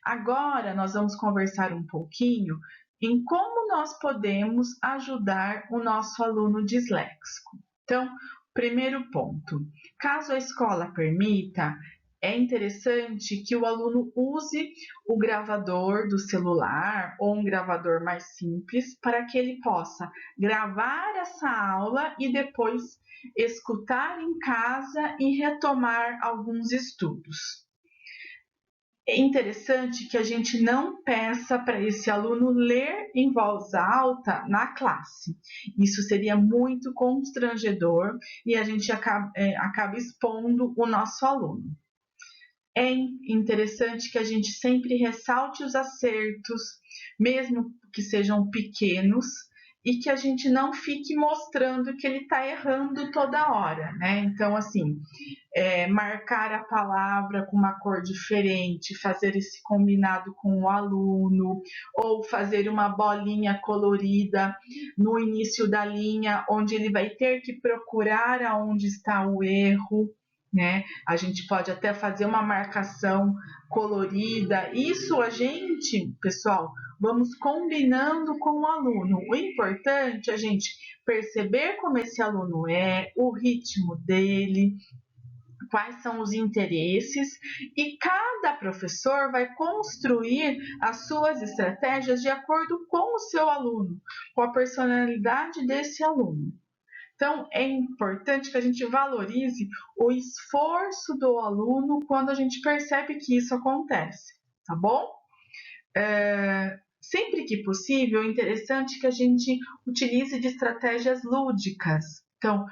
Agora, nós vamos conversar um pouquinho em como nós podemos ajudar o nosso aluno disléxico. Então, primeiro ponto, caso a escola permita, é interessante que o aluno use o gravador do celular ou um gravador mais simples para que ele possa gravar essa aula e depois escutar em casa e retomar alguns estudos. É interessante que a gente não peça para esse aluno ler em voz alta na classe. Isso seria muito constrangedor e a gente acaba expondo o nosso aluno. É interessante que a gente sempre ressalte os acertos, mesmo que sejam pequenos, e que a gente não fique mostrando que ele está errando toda hora, né? Então, assim, marcar a palavra com uma cor diferente, fazer esse combinado com o aluno, ou fazer uma bolinha colorida no início da linha, onde ele vai ter que procurar aonde está o erro. Né? A gente pode até fazer uma marcação colorida. Isso a gente, pessoal, vamos combinando com o aluno. O importante é a gente perceber como esse aluno é, o ritmo dele, quais são os interesses, e cada professor vai construir as suas estratégias de acordo com o seu aluno, com a personalidade desse aluno. Então, é importante que a gente valorize o esforço do aluno quando a gente percebe que isso acontece, tá bom? Sempre que possível, é interessante que a gente utilize de estratégias lúdicas. Então,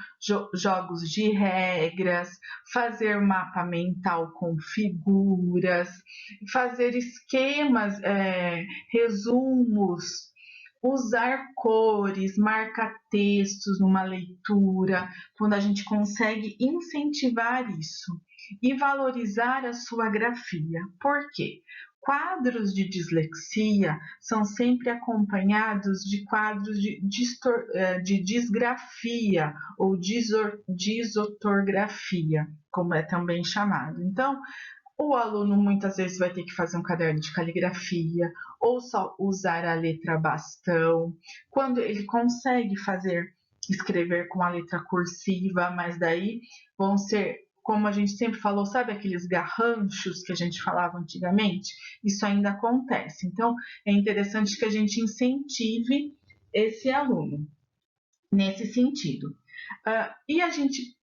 jogos de regras, fazer mapa mental com figuras, fazer esquemas, resumos, usar cores, marcar textos numa leitura, quando a gente consegue incentivar isso e valorizar a sua grafia. Por quê? Quadros de dislexia são sempre acompanhados de quadros de disgrafia ou disortografia, como é também chamado. Então, o aluno muitas vezes vai ter que fazer um caderno de caligrafia ou só usar a letra bastão. Quando ele consegue escrever com a letra cursiva, mas daí vão ser, como a gente sempre falou, sabe aqueles garranchos que a gente falava antigamente? Isso ainda acontece. Então, é interessante que a gente incentive esse aluno nesse sentido. E a gente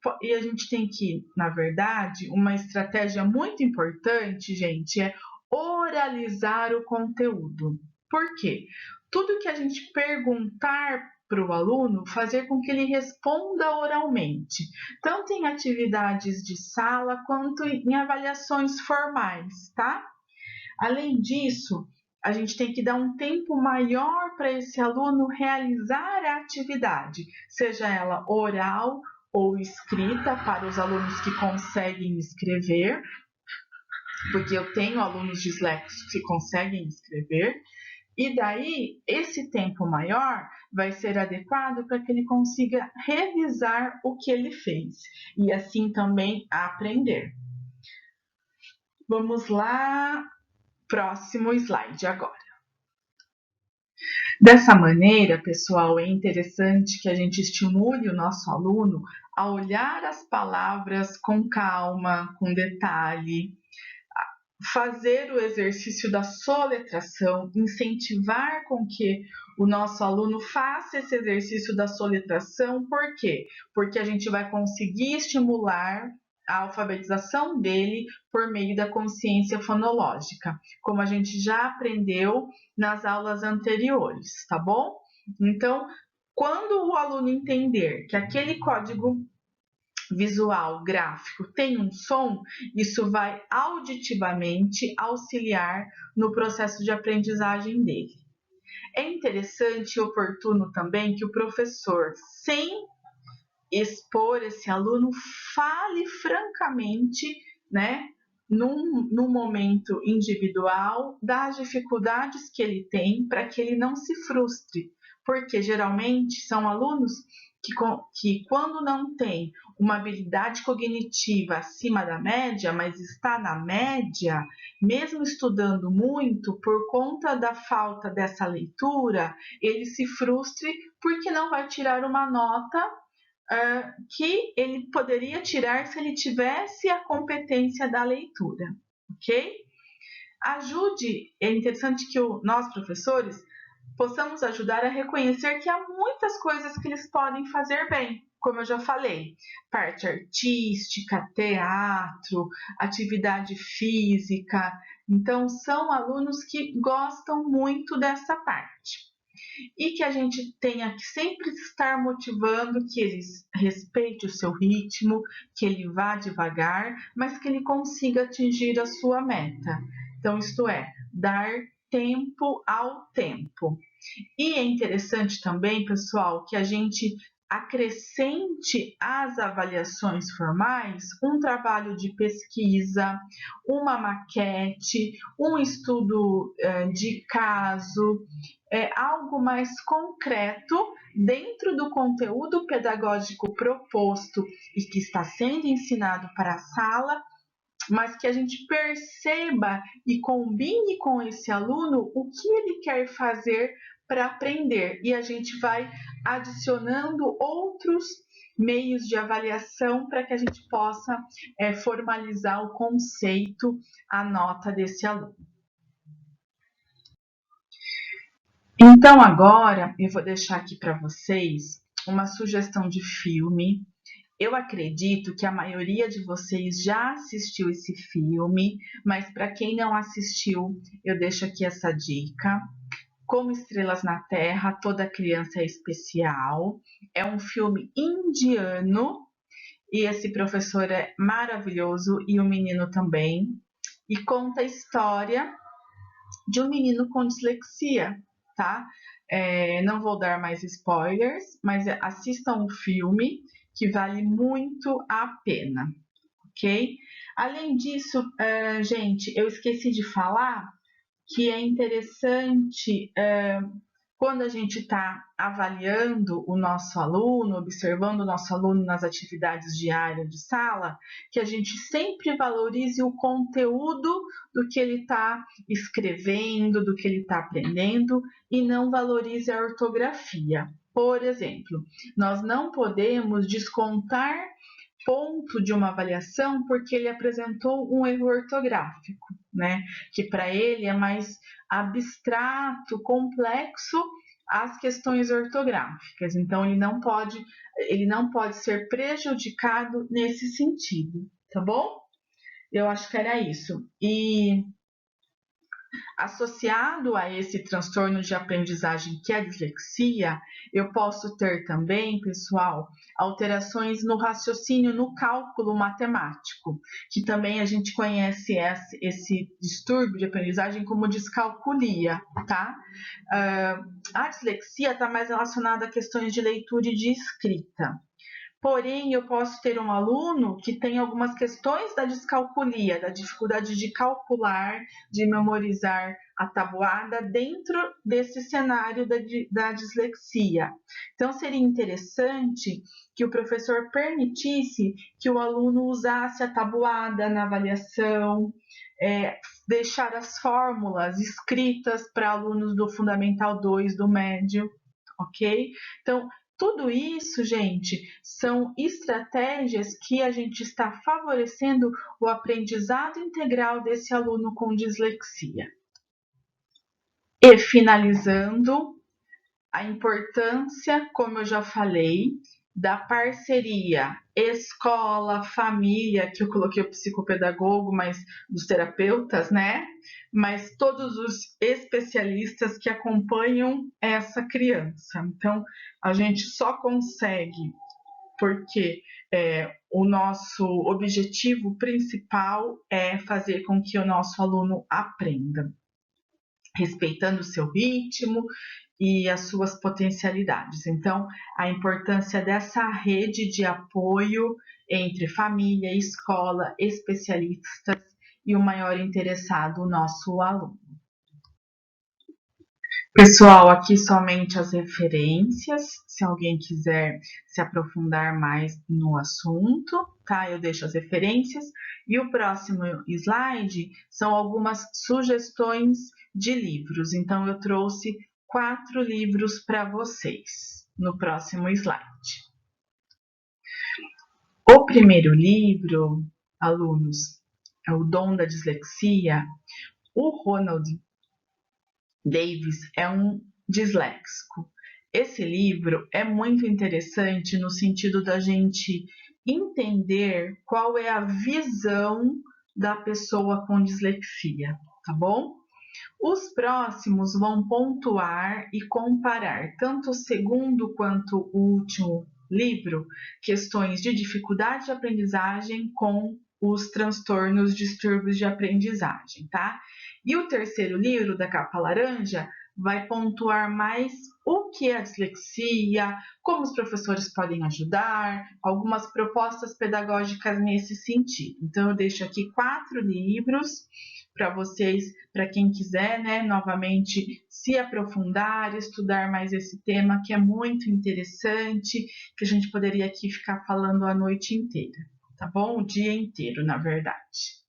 tem que, na verdade, uma estratégia muito importante, gente, é oralizar o conteúdo. Por quê? Tudo que a gente perguntar para o aluno, fazer com que ele responda oralmente, tanto em atividades de sala quanto em avaliações formais, tá? Além disso, a gente tem que dar um tempo maior para esse aluno realizar a atividade, seja ela oral ou escrita, para os alunos que conseguem escrever, porque eu tenho alunos disléxicos que conseguem escrever, e daí esse tempo maior vai ser adequado para que ele consiga revisar o que ele fez e assim também aprender. Vamos lá, próximo slide agora. Dessa maneira, pessoal, é interessante que a gente estimule o nosso aluno a olhar as palavras com calma, com detalhe, fazer o exercício da soletração, incentivar com que o nosso aluno faça esse exercício da soletração. Por quê? Porque a gente vai conseguir estimular a alfabetização dele por meio da consciência fonológica, como a gente já aprendeu nas aulas anteriores, tá bom? Então, quando o aluno entender que aquele código visual, gráfico, tem um som, isso vai auditivamente auxiliar no processo de aprendizagem dele. É interessante e oportuno também que o professor, sem expor esse aluno, fale francamente, né, num momento individual, das dificuldades que ele tem, para que ele não se frustre, porque geralmente são alunos que quando não tem uma habilidade cognitiva acima da média, mas está na média, mesmo estudando muito, por conta da falta dessa leitura, ele se frustre porque não vai tirar uma nota que ele poderia tirar se ele tivesse a competência da leitura, ok? Ajude, é interessante que nós, professores, possamos ajudar a reconhecer que há muitas coisas que eles podem fazer bem, como eu já falei, parte artística, teatro, atividade física. Então, são alunos que gostam muito dessa parte. E que a gente tenha que sempre estar motivando que eles respeitem o seu ritmo, que ele vá devagar, mas que ele consiga atingir a sua meta. Então, isto é, dar tempo ao tempo. E é interessante também, pessoal, que a gente acrescente às avaliações formais um trabalho de pesquisa, uma maquete, um estudo de caso, algo mais concreto dentro do conteúdo pedagógico proposto e que está sendo ensinado para a sala, mas que a gente perceba e combine com esse aluno o que ele quer fazer para aprender. E a gente vai adicionando outros meios de avaliação para que a gente possa formalizar o conceito, a nota desse aluno. Então, agora eu vou deixar aqui para vocês uma sugestão de filme. Eu acredito que a maioria de vocês já assistiu esse filme, mas para quem não assistiu, eu deixo aqui essa dica. Como Estrelas na Terra, Toda Criança é Especial. É um filme indiano e esse professor é maravilhoso e o menino também. E conta a história de um menino com dislexia, tá? Não vou dar mais spoilers, mas assistam o filme que vale muito a pena, ok? Além disso, gente, eu esqueci de falar que é interessante quando a gente está avaliando o nosso aluno, observando o nosso aluno nas atividades diárias de sala, que a gente sempre valorize o conteúdo do que ele está escrevendo, do que ele está aprendendo, e não valorize a ortografia. Por exemplo, nós não podemos descontar ponto de uma avaliação porque ele apresentou um erro ortográfico, né? Que para ele é mais abstrato, complexo as questões ortográficas. Então ele não pode ser prejudicado nesse sentido, tá bom? Eu acho que era isso. E associado a esse transtorno de aprendizagem que é a dislexia, eu posso ter também, pessoal, alterações no raciocínio, no cálculo matemático, que também a gente conhece esse distúrbio de aprendizagem como descalculia, tá? A dislexia está mais relacionada a questões de leitura e de escrita. Porém, eu posso ter um aluno que tem algumas questões da descalculia, da dificuldade de calcular, de memorizar a tabuada dentro desse cenário da dislexia. Então, seria interessante que o professor permitisse que o aluno usasse a tabuada na avaliação, deixar as fórmulas escritas para alunos do Fundamental 2, do médio, ok? Então, tudo isso, gente, são estratégias que a gente está favorecendo o aprendizado integral desse aluno com dislexia. E finalizando, a importância, como eu já falei, da parceria escola, família, que eu coloquei o psicopedagogo, mas dos terapeutas, né? Mas todos os especialistas que acompanham essa criança. Então, a gente só consegue porque o nosso objetivo principal é fazer com que o nosso aluno aprenda, respeitando o seu ritmo e as suas potencialidades. Então, a importância dessa rede de apoio entre família, escola, especialistas e o maior interessado, o nosso aluno. Pessoal, aqui somente as referências, se alguém quiser se aprofundar mais no assunto, tá? Eu deixo as referências. E o próximo slide são algumas sugestões de livros. Então, eu trouxe 4 livros para vocês no próximo slide. O primeiro livro, alunos, é O Dom da Dislexia. O Ronald Davis é um disléxico. Esse livro é muito interessante no sentido da gente entender qual é a visão da pessoa com dislexia, tá bom? Os próximos vão pontuar e comparar tanto o segundo quanto o último livro, questões de dificuldade de aprendizagem com os transtornos, distúrbios de aprendizagem, tá? E o terceiro livro, da capa laranja, vai pontuar mais o que é a dislexia, como os professores podem ajudar, algumas propostas pedagógicas nesse sentido. Então, eu deixo aqui 4 livros para vocês, para quem quiser, né, novamente se aprofundar, estudar mais esse tema que é muito interessante, que a gente poderia aqui ficar falando a noite inteira, tá bom? O dia inteiro, na verdade.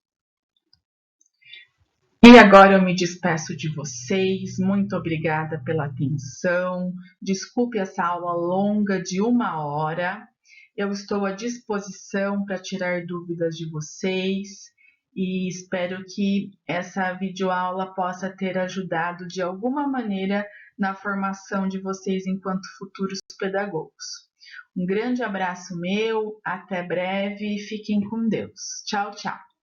E agora eu me despeço de vocês, muito obrigada pela atenção. Desculpe essa aula longa de 1 hora. Eu estou à disposição para tirar dúvidas de vocês e espero que essa videoaula possa ter ajudado de alguma maneira na formação de vocês enquanto futuros pedagogos. Um grande abraço meu, até breve e fiquem com Deus. Tchau, tchau.